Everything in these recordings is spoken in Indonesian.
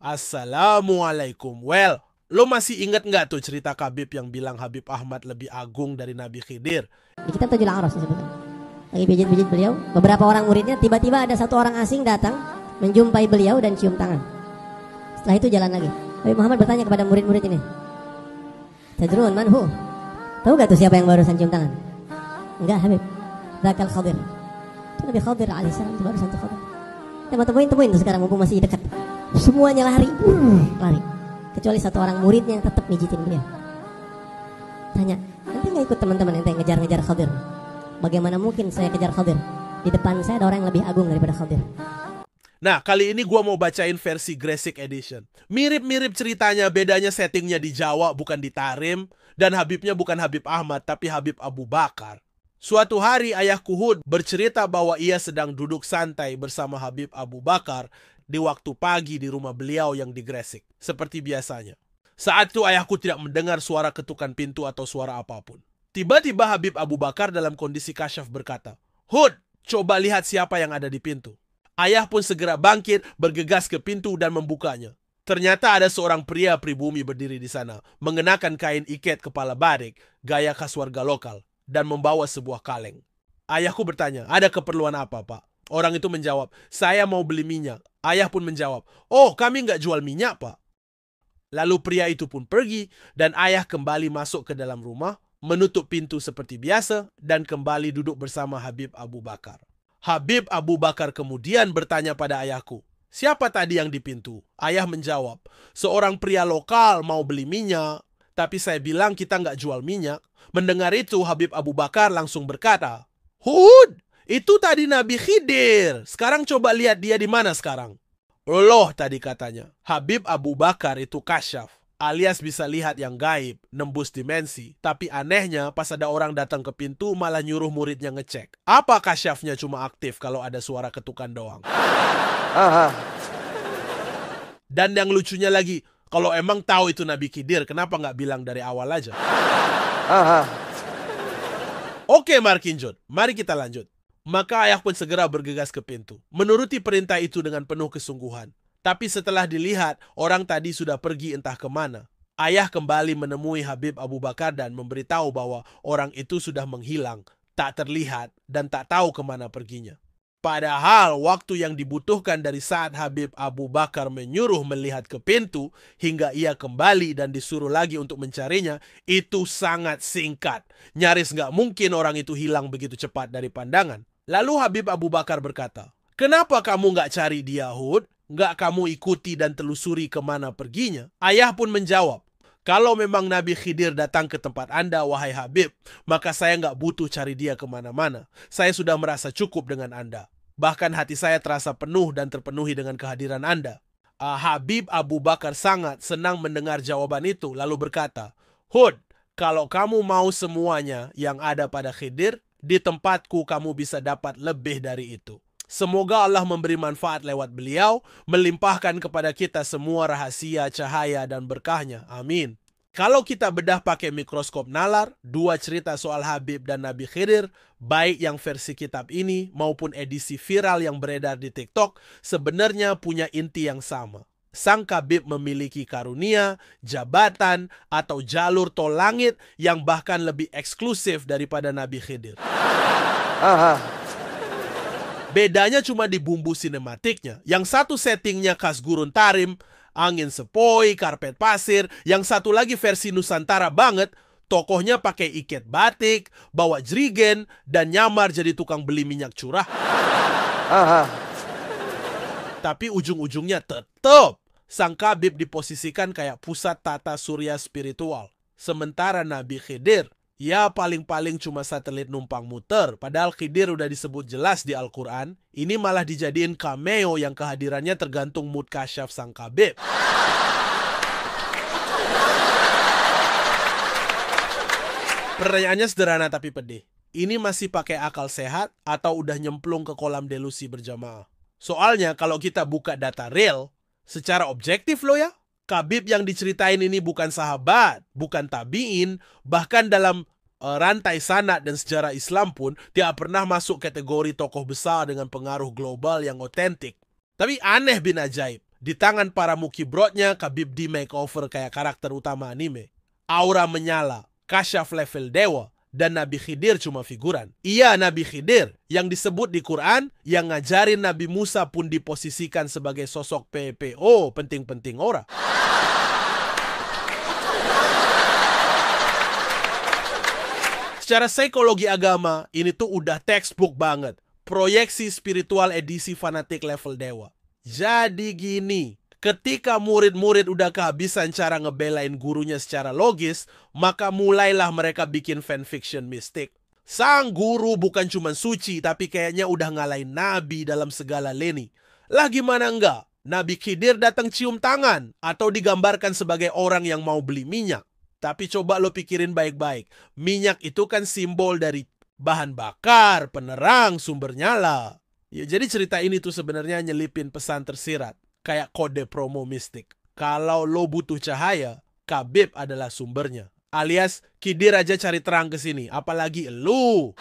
Assalamualaikum. Well, lo masih ingat nggak tuh cerita Khabib yang bilang Habib Ahmad lebih agung dari Nabi Khidir? Di kitab Tajul Araf disebutkan. Lagi pijit-pijit beliau, beberapa orang muridnya, tiba-tiba ada satu orang asing datang menjumpai beliau dan cium tangan. Setelah itu jalan lagi. Habib Muhammad bertanya kepada murid-murid ini, Tadrun manhu? Tahu gak tuh siapa yang barusan cium tangan? Enggak Habib, Dzakal Khadir. Itu Nabi Khadir alaihissalam, itu barusan tuh Khadir. Temuin tuh sekarang mumpung masih dekat. Semuanya lari, lari. Kecuali satu orang muridnya yang tetap mijitin beliau. Tanya, nanti nggak ikut teman-teman yang ngejar-ngejar Khadir? Bagaimana mungkin saya kejar Khadir? Di depan saya ada orang yang lebih agung daripada Khadir. Nah, kali ini gua mau bacain versi Gresik Edition. Mirip-mirip ceritanya, bedanya settingnya di Jawa bukan di Tarim, dan Habibnya bukan Habib Ahmad tapi Habib Abu Bakar. Suatu hari ayahku Hud bercerita bahwa ia sedang duduk santai bersama Habib Abu Bakar di waktu pagi di rumah beliau yang di Gresik, seperti biasanya. Saat itu ayahku tidak mendengar suara ketukan pintu atau suara apapun. Tiba-tiba Habib Abu Bakar dalam kondisi kasyaf berkata, Hud, coba lihat siapa yang ada di pintu. Ayah pun segera bangkit, bergegas ke pintu dan membukanya. Ternyata ada seorang pria pribumi berdiri di sana, mengenakan kain iket kepala barik, gaya khas warga lokal, dan membawa sebuah kaleng. Ayahku bertanya, ada keperluan apa, Pak? Orang itu menjawab, saya mau beli minyak. Ayah pun menjawab, oh kami nggak jual minyak, Pak. Lalu pria itu pun pergi, dan ayah kembali masuk ke dalam rumah, menutup pintu seperti biasa, dan kembali duduk bersama Habib Abu Bakar. Habib Abu Bakar kemudian bertanya pada ayahku, siapa tadi yang di pintu? Ayah menjawab, seorang pria lokal mau beli minyak, tapi saya bilang kita nggak jual minyak. Mendengar itu, Habib Abu Bakar langsung berkata, Hud, itu tadi Nabi Khidir. Sekarang coba lihat dia di mana sekarang. Loh tadi katanya. Habib Abu Bakar itu kasyaf, alias bisa lihat yang gaib, nembus dimensi. Tapi anehnya pas ada orang datang ke pintu malah nyuruh muridnya ngecek. Apa kasyafnya cuma aktif kalau ada suara ketukan doang. Dan yang lucunya lagi, kalau emang tahu itu Nabi Khidir, kenapa nggak bilang dari awal aja? Oke Markinjot, mari kita lanjut. Maka ayah pun segera bergegas ke pintu, menuruti perintah itu dengan penuh kesungguhan. Tapi setelah dilihat, orang tadi sudah pergi entah kemana. Ayah kembali menemui Habib Abu Bakar dan memberitahu bahwa orang itu sudah menghilang, tak terlihat, dan tak tahu kemana perginya. Padahal waktu yang dibutuhkan dari saat Habib Abu Bakar menyuruh melihat ke pintu hingga ia kembali dan disuruh lagi untuk mencarinya, itu sangat singkat. Nyaris nggak mungkin orang itu hilang begitu cepat dari pandangan. Lalu Habib Abu Bakar berkata, kenapa kamu nggak cari dia, Hud? Nggak kamu ikuti dan telusuri kemana perginya? Ayah pun menjawab, kalau memang Nabi Khidir datang ke tempat Anda, wahai Habib, maka saya nggak butuh cari dia kemana-mana. Saya sudah merasa cukup dengan Anda. Bahkan hati saya terasa penuh dan terpenuhi dengan kehadiran Anda. Habib Abu Bakar sangat senang mendengar jawaban itu, lalu berkata, Hud, kalau kamu mau semuanya yang ada pada Khidir, di tempatku kamu bisa dapat lebih dari itu. Semoga Allah memberi manfaat lewat beliau, melimpahkan kepada kita semua rahasia, cahaya, dan berkahnya. Amin. Kalau kita bedah pakai mikroskop nalar, dua cerita soal Habib dan Nabi Khidir, baik yang versi kitab ini maupun edisi viral yang beredar di TikTok, sebenarnya punya inti yang sama. Sang Khabib memiliki karunia, jabatan, atau jalur tol langit yang bahkan lebih eksklusif daripada Nabi Khidir. Bedanya cuma di bumbu sinematiknya. Yang satu settingnya khas gurun Tarim, angin sepoi, karpet pasir. Yang satu lagi versi Nusantara banget, tokohnya pakai iket batik, bawa jerigen, dan nyamar jadi tukang beli minyak curah. Tapi ujung-ujungnya tetap sang Khabib diposisikan kayak pusat tata surya spiritual. Sementara Nabi Khidir, ya paling-paling cuma satelit numpang muter. Padahal Khidir udah disebut jelas di Al-Quran. Ini malah dijadiin cameo yang kehadirannya tergantung mood kasyaf sang Khabib. Pertanyaannya sederhana tapi pedih. Ini masih pakai akal sehat atau udah nyemplung ke kolam delusi berjamaah? Soalnya kalau kita buka data real, secara objektif loh ya, Khabib yang diceritain ini bukan sahabat, bukan tabi'in, bahkan dalam rantai sanad dan sejarah Islam pun tidak pernah masuk kategori tokoh besar dengan pengaruh global yang otentik. Tapi aneh bin ajaib, Di tangan para mukibrotnya, Khabib di makeover kayak karakter utama anime. Aura menyala, kasyaf level dewa, dan Nabi Khidir cuma figuran. Iya, Nabi Khidir yang disebut di Quran, yang ngajarin Nabi Musa pun diposisikan sebagai sosok PPO, penting-penting ora. Secara psikologi agama, ini tuh udah textbook banget. Proyeksi spiritual edisi fanatik level dewa. Jadi gini, ketika murid-murid udah kehabisan cara ngebelain gurunya secara logis, maka mulailah mereka bikin fanfiction mistik. Sang guru bukan cuma suci, tapi kayaknya udah ngalahin Nabi dalam segala lini. Lah gimana enggak? Nabi Khidir datang cium tangan, atau digambarkan sebagai orang yang mau beli minyak. Tapi coba lo pikirin baik-baik, minyak itu kan simbol dari bahan bakar, penerang, sumber nyala. Ya, jadi cerita ini tuh sebenarnya nyelipin pesan tersirat, kayak kode promo mistik. Kalau lo butuh cahaya, Khabib adalah sumbernya. Alias, Khidir aja cari terang ke sini, apalagi lu.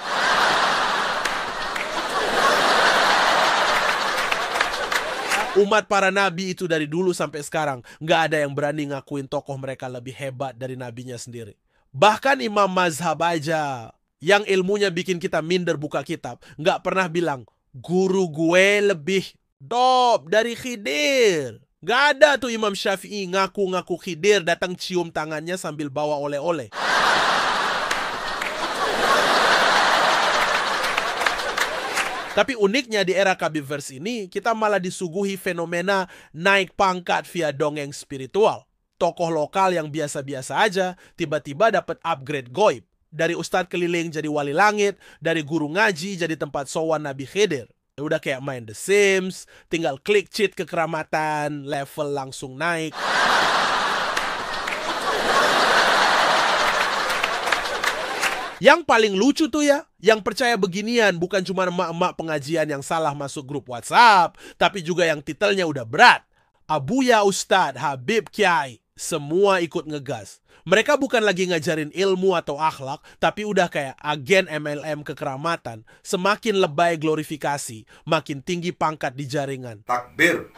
Umat para nabi itu dari dulu sampai sekarang, nggak ada yang berani ngakuin tokoh mereka lebih hebat dari nabinya sendiri. Bahkan imam mazhab aja, yang ilmunya bikin kita minder buka kitab, nggak pernah bilang, guru gue lebih top dari Khidir. Gak ada tuh Imam Syafi'i ngaku-ngaku Khidir datang cium tangannya sambil bawa oleh-oleh. Tapi uniknya di era Khabibverse ini, kita malah disuguhi fenomena naik pangkat via dongeng spiritual. Tokoh lokal yang biasa-biasa aja, tiba-tiba dapat upgrade goib. Dari ustadz keliling jadi wali langit, dari guru ngaji jadi tempat sowan Nabi Khidir. Udah kayak main The Sims, tinggal klik cheat kekeramatan, level langsung naik. Yang paling lucu tuh ya, yang percaya beginian bukan cuma emak-emak pengajian yang salah masuk grup WhatsApp, tapi juga yang titelnya udah berat. Abuya Ustadz, Habib Kiai, semua ikut ngegas. Mereka bukan lagi ngajarin ilmu atau akhlak, tapi udah kayak agen MLM kekeramatan. Semakin lebay glorifikasi, makin tinggi pangkat di jaringan. Takbir.